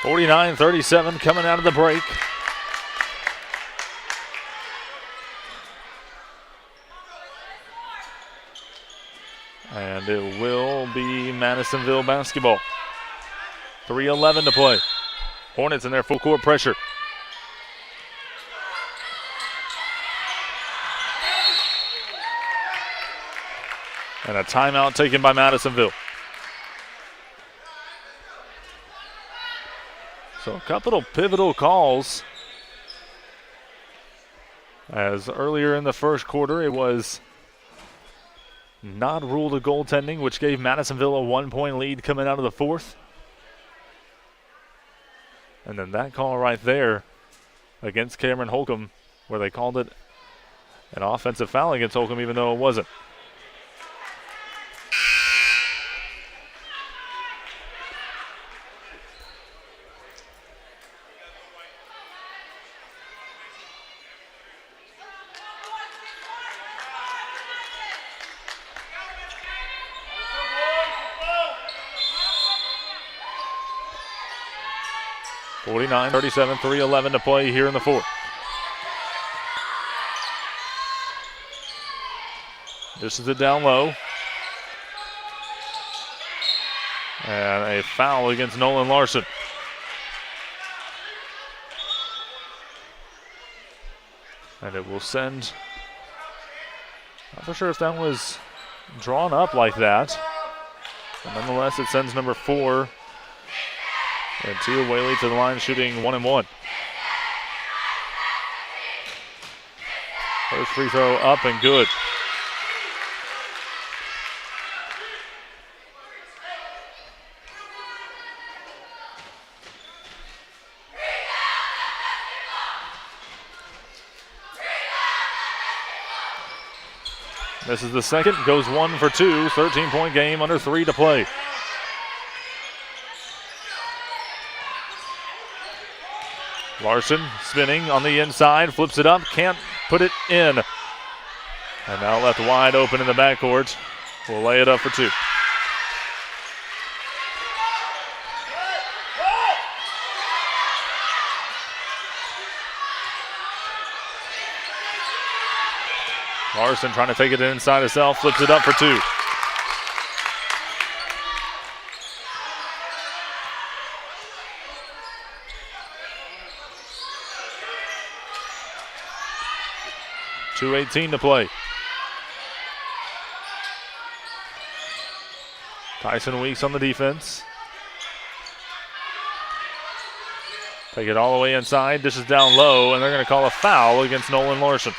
.39-37 coming out of the break. And it will be Madisonville basketball. 3:11 to play. Hornets in their full court pressure. And a timeout taken by Madisonville. So a couple pivotal calls. As earlier in the first quarter, it was not ruled a goaltending, which gave Madisonville a 1-point lead coming out of the fourth. And then that call right there against Cameron Holcomb, where they called it an offensive foul against Holcomb, even though it wasn't. 49-37, 3:11 to play here in the fourth. This is it down low. And a foul against Nolan Larson. And it will send, not for sure if that was drawn up like that. But nonetheless, it sends number 4, and Tia Whaley to the line shooting 1 and 1. First free throw up and good. This is the second, goes 1 for 2, 13-point game, under 3 to play. Larson spinning on the inside, flips it up, can't put it in. And now left wide open in the backcourt. Will lay it up for 2. Larson trying to take it inside himself, flips it up for 2. .218 to play. Tyson Weeks on the defense. Take it all the way inside, dishes down low, and they're going to call a foul against Nolan Larson.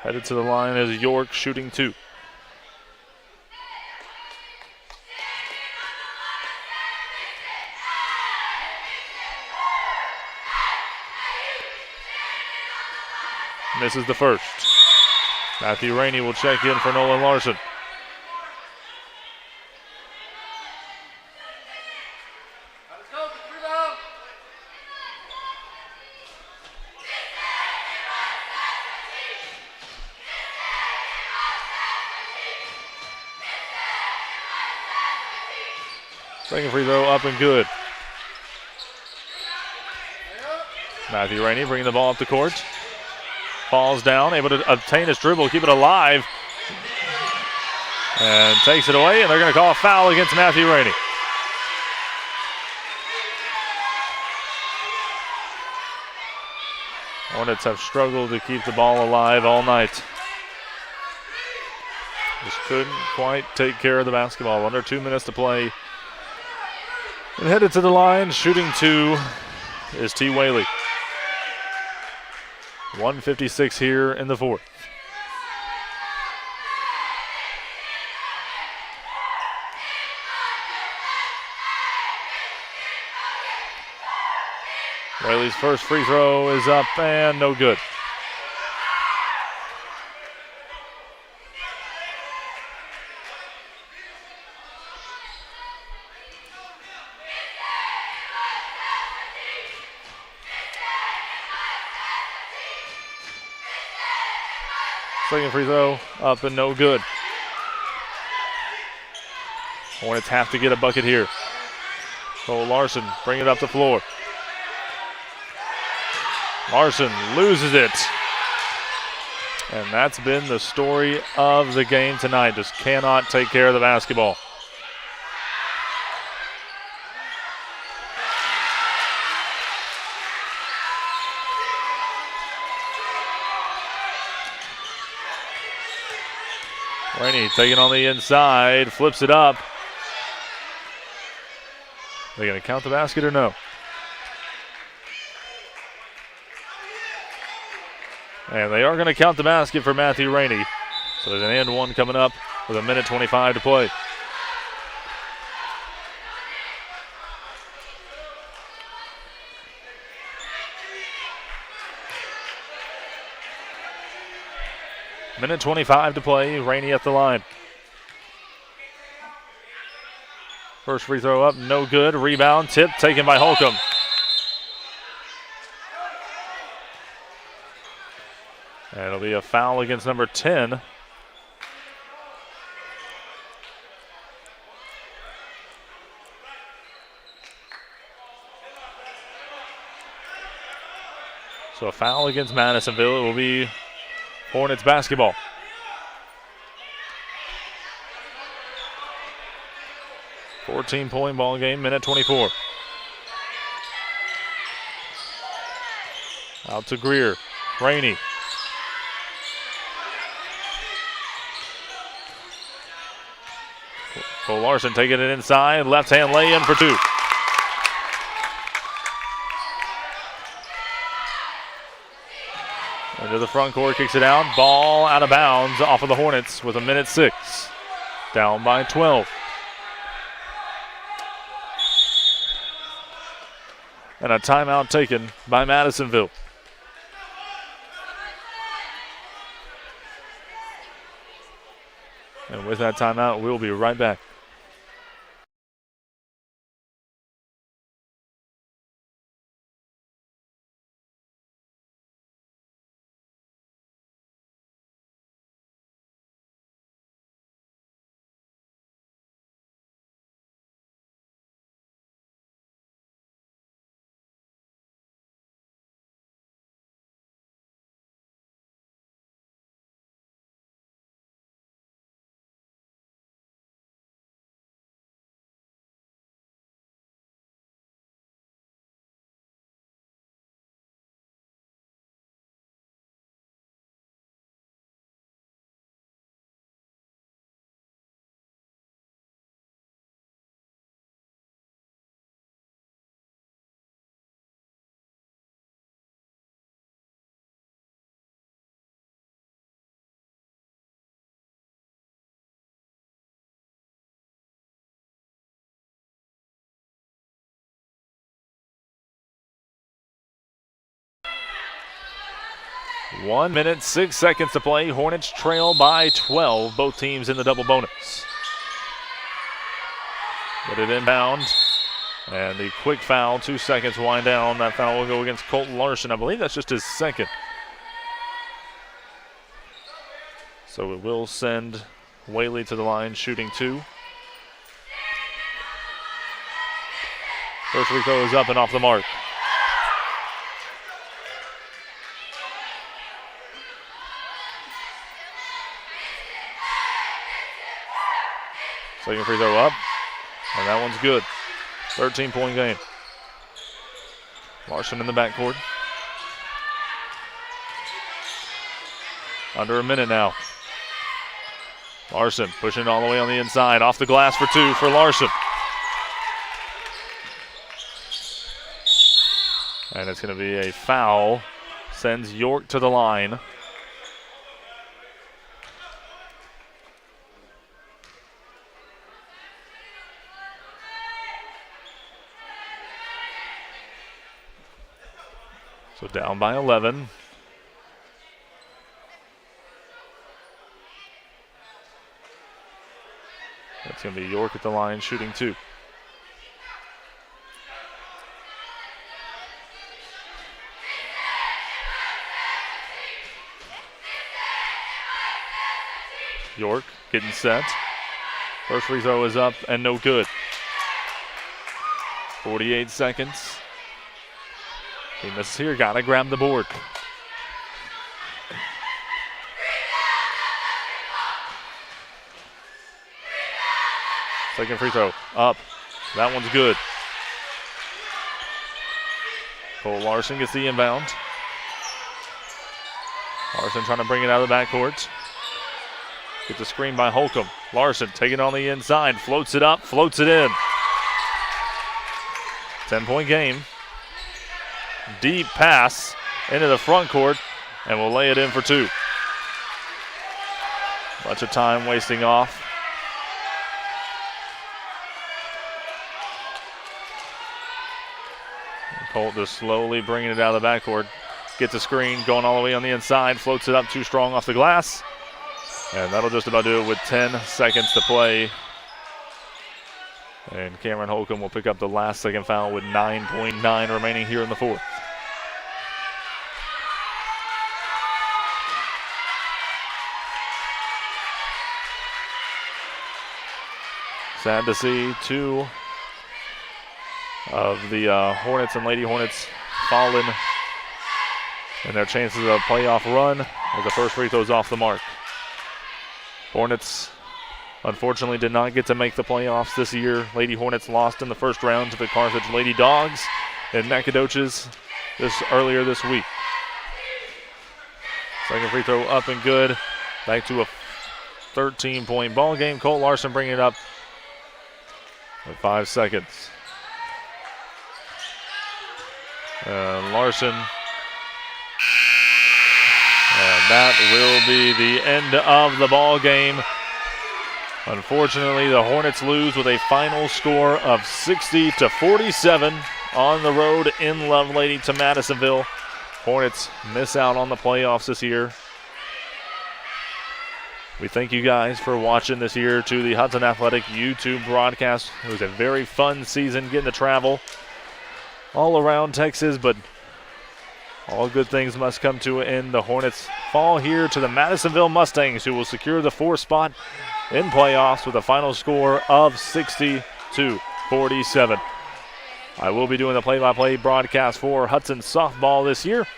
Headed to the line is York shooting 2. Misses the first. Matthew Rainey will check in for Nolan Larson. Second free throw up and good. Matthew Rainey bringing the ball up the court. Falls down, able to obtain his dribble, keep it alive. And takes it away, and they're going to call a foul against Matthew Rainey. Hornets have struggled to keep the ball alive all night. Just couldn't quite take care of the basketball. Under 2 minutes to play. And headed to the line, shooting 2 is T. Whaley. 1:56 here in the fourth. Whaley's first free throw is up and no good. Second free throw up and no good. Hornets have to get a bucket here. Cole Larson bring it up the floor. Larson loses it. And that's been the story of the game tonight. Just cannot take care of the basketball. Rainey taking on the inside, flips it up. They going to count the basket or no? And they are going to count the basket for Matthew Rainey. So there's an and one coming up with 1:25 to play. Minute 25 to play. Rainey at the line. First free throw up, no good. Rebound, tip taken by Holcomb. And it'll be a foul against number 10. So a foul against Madisonville. It will be Hornets basketball. .point ball game, minute 24. Out to Greer. Rainey. Cole Larson taking it inside. Left hand lay in for two. Into the front court, kicks it out. Ball out of bounds off of the Hornets with a minute 6. Down by 12. And a timeout taken by Madisonville. And with that timeout, we'll be right back. One minute, 6 seconds to play. Hornets trail by 12. Both teams in the double bonus. Get it inbound. And the quick foul, 2 seconds wind down. That foul will go against Colton Larson. I believe that's just his second. So it will send Whaley to the line, shooting 2. First free throw is up and off the mark. Second free throw up, and that one's good. 13-point game. Larson in the backcourt. Under a minute now. Larson pushing it all the way on the inside. Off the glass for 2 for Larson. And it's going to be a foul. Sends York to the line. So down by 11. That's going to be York at the line, shooting 2. York getting set. First free throw is up and no good. 48 seconds. He misses here, gotta grab the board. Second free throw, up. That one's good. Cole Larson gets the inbound. Larson trying to bring it out of the backcourt. Get the screen by Holcomb. Larson taking it on the inside, floats it up, floats it in. 10-point game. Deep pass into the front court, and we'll lay it in for 2. Bunch of time wasting off. Colt just slowly bringing it out of the backcourt. Gets a screen, going all the way on the inside, floats it up too strong off the glass. And that'll just about do it with 10 seconds to play. And Cameron Holcomb will pick up the last second foul with 9.9 remaining here in the fourth. Sad to see 2 of the Hornets and Lady Hornets fallen and their chances of a playoff run as the first free throw is off the mark. Hornets unfortunately did not get to make the playoffs this year. Lady Hornets lost in the first round to the Carthage Lady Dogs in Nacogdoches earlier this week. Second free throw up and good. Back to a 13-point ball game. Colt Larson bringing it up with 5 seconds. Larson. And that will be the end of the ball game. Unfortunately, the Hornets lose with a final score of 60-47 on the road in Lovelady to Madisonville. Hornets miss out on the playoffs this year. We thank you guys for watching this year to the Hudson Athletic YouTube broadcast. It was a very fun season getting to travel all around Texas, but all good things must come to an end. The Hornets fall here to the Madisonville Mustangs, who will secure the 4th spot in playoffs with a final score of 60-47. I will be doing the play-by-play broadcast for Hudson softball this year,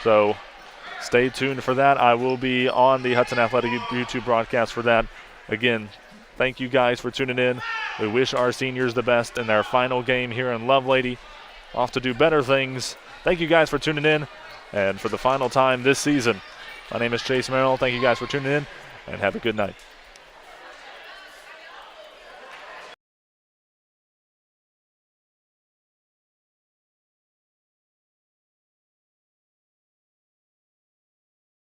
so stay tuned for that. I will be on the Hudson Athletic YouTube broadcast for that. Again, thank you guys for tuning in. We wish our seniors the best in their final game here in Lovelady. Off to do better things. Thank you guys for tuning in. And for the final time this season, my name is Chase Merrill. Thank you guys for tuning in, and have a good night.